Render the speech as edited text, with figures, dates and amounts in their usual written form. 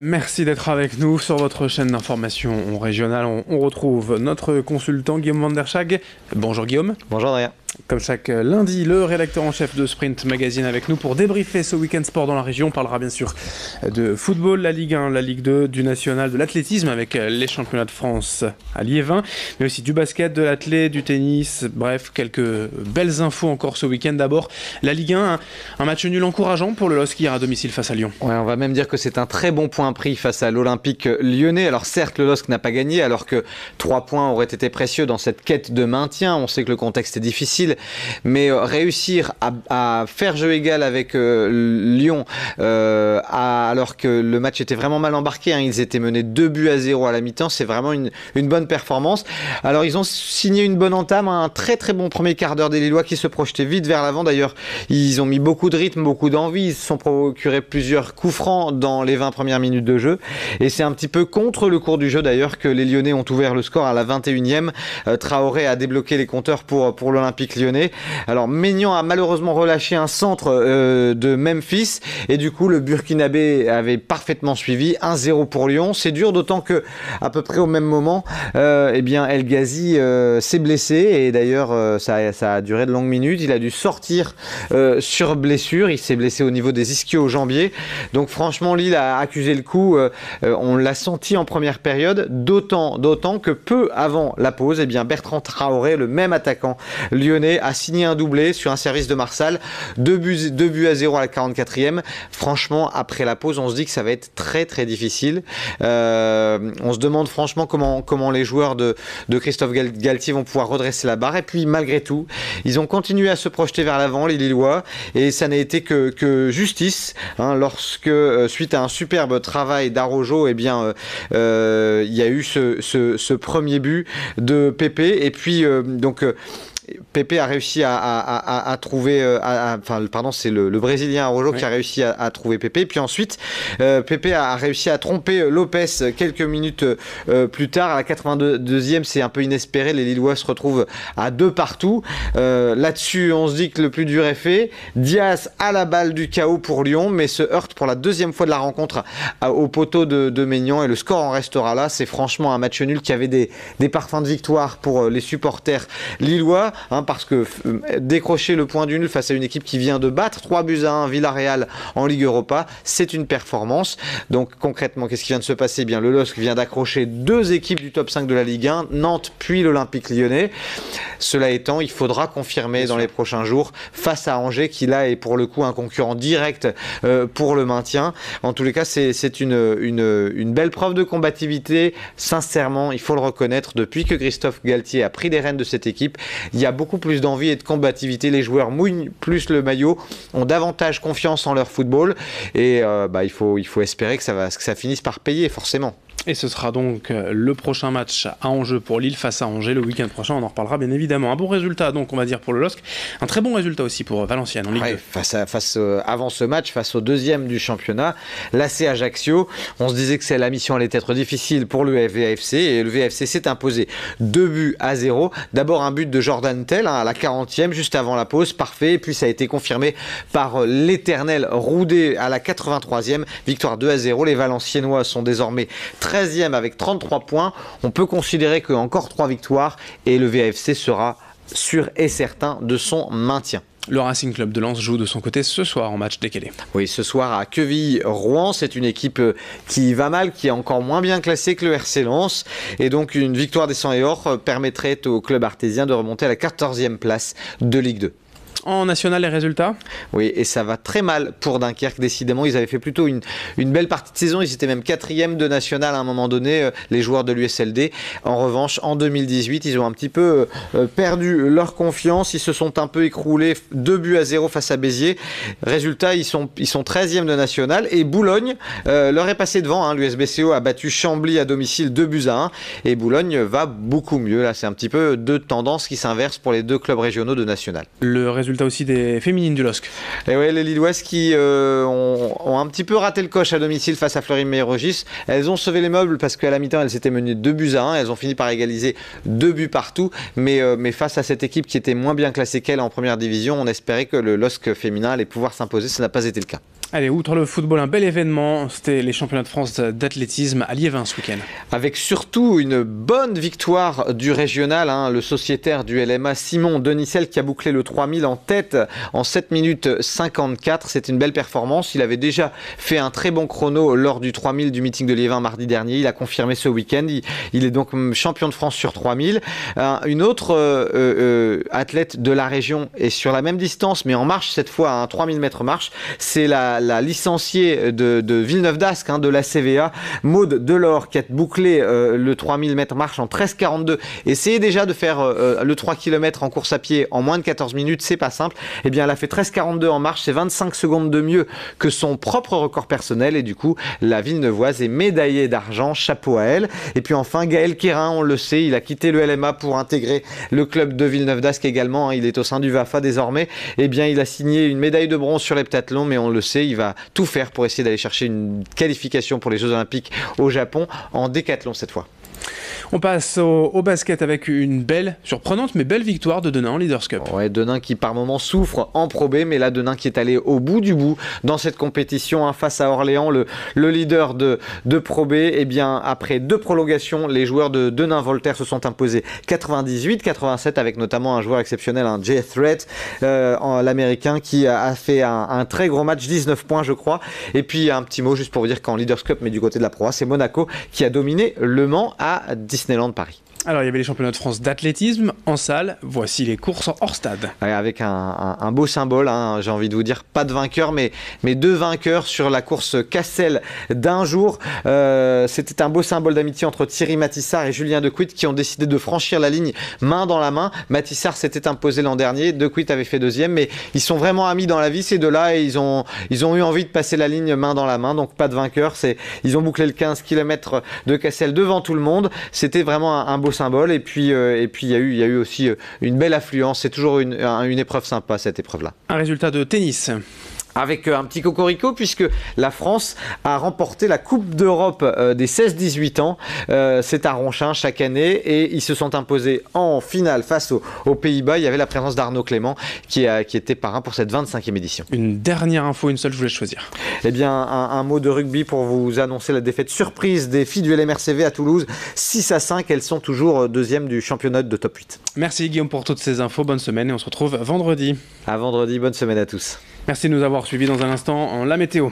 Merci d'être avec nous sur votre chaîne d'information régionale. On retrouve notre consultant Guillaume Van der Schag. Bonjour Guillaume. Bonjour Adrien. Comme chaque lundi, le rédacteur en chef de Sprint Magazine avec nous pour débriefer ce week-end sport dans la région. On parlera bien sûr de football, la Ligue 1, la Ligue 2, du national, de l'athlétisme avec les championnats de France à Liévin, mais aussi du basket, de l'athlé, du tennis, bref, quelques belles infos encore ce week-end. D'abord, la Ligue 1, un match nul encourageant pour le LOSC hier à domicile face à Lyon. Ouais, on va même dire que c'est un très bon point pris face à l'Olympique lyonnais. Alors certes, le LOSC n'a pas gagné alors que 3 points auraient été précieux dans cette quête de maintien. On sait que le contexte est difficile, mais réussir à faire jeu égal avec Lyon alors que le match était vraiment mal embarqué, hein. Ils étaient menés 2-0 à la mi-temps, c'est vraiment une bonne performance. Alors ils ont signé une bonne entame, un très très bon premier quart d'heure des Lillois qui se projetaient vite vers l'avant. D'ailleurs, ils ont mis beaucoup de rythme, beaucoup d'envie, ils se sont procurés plusieurs coups francs dans les 20 premières minutes de jeu, et c'est un petit peu contre le cours du jeu d'ailleurs que les Lyonnais ont ouvert le score à la 21e. Traoré a débloqué les compteurs pour l'Olympique lyonnais. Alors Maignan a malheureusement relâché un centre de Memphis, et du coup le Burkinabé avait parfaitement suivi. 1-0 pour Lyon. C'est dur, d'autant que à peu près au même moment eh bien El Ghazi s'est blessé, et d'ailleurs ça a duré de longues minutes. Il a dû sortir sur blessure, il s'est blessé au niveau des ischio-jambiers. Donc franchement Lille a accusé le coup, on l'a senti en première période, d'autant que peu avant la pause, eh bien Bertrand Traoré, le même attaquant lyonnais, a signé un doublé sur un service de Marsal. 2-0 à la 44e. Franchement, après la pause, on se dit que ça va être très très difficile. On se demande franchement comment les joueurs de Christophe Galtier vont pouvoir redresser la barre. Et puis malgré tout, ils ont continué à se projeter vers l'avant, les Lillois, et ça n'a été que justice, hein, lorsque suite à un superbe travail d'Arojo, eh bien il y a eu ce premier but de Pépé, et puis Pépé a réussi à trouver, c'est le Brésilien Arojo qui a réussi à trouver Pépé. Puis ensuite, Pépé a réussi à tromper Lopez quelques minutes plus tard. À la 82e, c'est un peu inespéré. Les Lillois se retrouvent à 2 partout. Là-dessus, on se dit que le plus dur est fait. Diaz a la balle du chaos pour Lyon, mais se heurte pour la deuxième fois de la rencontre au poteau de Maignan, et le score en restera là. C'est franchement un match nul qui avait des parfums de victoire pour les supporters lillois. Parce que décrocher le point du nul face à une équipe qui vient de battre 3-1 Villarreal en Ligue Europa, c'est une performance. Donc concrètement, qu'est-ce qui vient de se passer? Eh bien, le LOSC vient d'accrocher 2 équipes du top 5 de la Ligue 1, Nantes puis l'Olympique lyonnais. Cela étant, il faudra confirmer dans les prochains jours face à Angers, qui là est pour le coup un concurrent direct pour le maintien. En tous les cas, c'est une belle preuve de combativité. Sincèrement, il faut le reconnaître, depuis que Christophe Galtier a pris les rênes de cette équipe, il y a beaucoup plus d'envie et de combativité. Les joueurs mouillent plus le maillot, ont davantage confiance en leur football, et il faut espérer que ça finisse par payer forcément. Et ce sera donc le prochain match à enjeu pour Lille face à Angers le week-end prochain. On en reparlera bien évidemment. Un bon résultat donc, on va dire, pour le LOSC. Un très bon résultat aussi pour Valenciennes en Ligue 2. Avant ce match, face au deuxième du championnat, l'AC Ajaccio, on se disait que la mission allait être difficile pour le VAFC, et le VAFC s'est imposé 2-0. D'abord un but de Jordan Tell à la 40e, juste avant la pause, parfait. Et puis ça a été confirmé par l'éternel Roudet à la 83e. Victoire 2-0. Les Valenciennois sont désormais 13e avec 33 points. On peut considérer qu'encore 3 victoires et le VAFC sera sûr et certain de son maintien. Le Racing Club de Lens joue de son côté ce soir en match décalé. Oui, ce soir à Quevilly-Rouen. C'est une équipe qui va mal, qui est encore moins bien classée que le RC Lens. Et donc une victoire des 100 et or permettrait au club artésien de remonter à la 14e place de Ligue 2. En national, les résultats? Oui, et ça va très mal pour Dunkerque, décidément. Ils avaient fait plutôt une belle partie de saison. Ils étaient même 4e de national à un moment donné, les joueurs de l'USLD. En revanche, en 2018, ils ont un petit peu perdu leur confiance. Ils se sont un peu écroulés 2-0 face à Béziers. Résultat, ils sont 13e de national. Et Boulogne leur est passé devant. L'USBCO a battu Chambly à domicile 2-1. Et Boulogne va beaucoup mieux. Là, c'est un petit peu 2 tendances qui s'inversent pour les 2 clubs régionaux de national. Le résultat aussi des féminines du LOSC. Et ouais, les Lilloises qui ont un petit peu raté le coche à domicile face à Fleury-Mérogis. Elles ont sauvé les meubles parce qu'à la mi-temps, elles s'étaient menées 2-1. Elles ont fini par égaliser 2 buts partout. Mais face à cette équipe qui était moins bien classée qu'elle en première division, on espérait que le LOSC féminin allait pouvoir s'imposer. Ça n'a pas été le cas. Allez, outre le football, un bel événement, c'était les championnats de France d'athlétisme à Liévin ce week-end. Avec surtout une bonne victoire du régional, le sociétaire du LMA Simon Denicel qui a bouclé le 3000 en tête en 7 minutes 54. C'est une belle performance. Il avait déjà fait un très bon chrono lors du 3000 du meeting de Liévin mardi dernier. Il a confirmé ce week-end. Il est donc champion de France sur 3000. Une autre athlète de la région est sur la même distance, mais en marche cette fois, 3000 mètres marche. C'est la licenciée de Villeneuve d'Ascq, de la CVA, Maude Delors, qui a bouclé le 3000 mètres marche en 13,42. Essayez déjà de faire le 3 km en course à pied en moins de 14 minutes, c'est pas simple. Eh bien, elle a fait 13,42 en marche, c'est 25 secondes de mieux que son propre record personnel. Et du coup, la Villeneuvoise est médaillée d'argent, chapeau à elle. Et puis enfin, Gaël Quérin, on le sait, il a quitté le LMA pour intégrer le club de Villeneuve d'Ascq également. Il est au sein du VAFA désormais. Eh bien, il a signé une médaille de bronze sur l'heptathlon, mais on le sait, il va tout faire pour essayer d'aller chercher une qualification pour les Jeux Olympiques au Japon en décathlon cette fois. On passe au basket avec une belle, surprenante mais belle victoire de Denain en Leaders Cup. Ouais, Denain qui par moments souffre en Pro B, mais là Denain qui est allé au bout du bout dans cette compétition face à Orléans, le leader de Pro B. Eh bien, après 2 prolongations, les joueurs de Denain Voltaire se sont imposés 98-87 avec notamment un joueur exceptionnel, un Jay Threat, l'américain qui a fait un très gros match, 19 points je crois. Et puis un petit mot juste pour vous dire qu'en Leaders Cup, mais du côté de la Pro A, c'est Monaco qui a dominé Le Mans à Disneyland Paris. Alors, il y avait les championnats de France d'athlétisme en salle. Voici les courses hors stade. Ouais, avec un beau symbole, j'ai envie de vous dire, pas de vainqueur, mais 2 vainqueurs sur la course Cassel d'un jour. C'était un beau symbole d'amitié entre Thierry Matissart et Julien Decuit qui ont décidé de franchir la ligne main dans la main. Matissart s'était imposé l'an dernier, Decuit avait fait 2e, mais ils sont vraiment amis dans la vie ces deux-là et ils ont eu envie de passer la ligne main dans la main, donc pas de vainqueur. Ils ont bouclé le 15 km de Cassel devant tout le monde. C'était vraiment un beau symbole et puis il y a eu aussi une belle affluence. C'est toujours une épreuve sympa cette épreuve-là. Un résultat de tennis. Avec un petit cocorico puisque la France a remporté la Coupe d'Europe des 16-18 ans. C'est à Ronchin chaque année et ils se sont imposés en finale face aux Pays-Bas. Il y avait la présence d'Arnaud Clément qui était parrain pour cette 25e édition. Une dernière info, une seule, je voulais choisir. Eh bien, un mot de rugby pour vous annoncer la défaite surprise des filles du LMRCV à Toulouse. 6-5, elles sont toujours 2e du championnat de top 8. Merci Guillaume pour toutes ces infos. Bonne semaine et on se retrouve vendredi. À vendredi, bonne semaine à tous. Merci de nous avoir suivis. Dans un instant, la météo.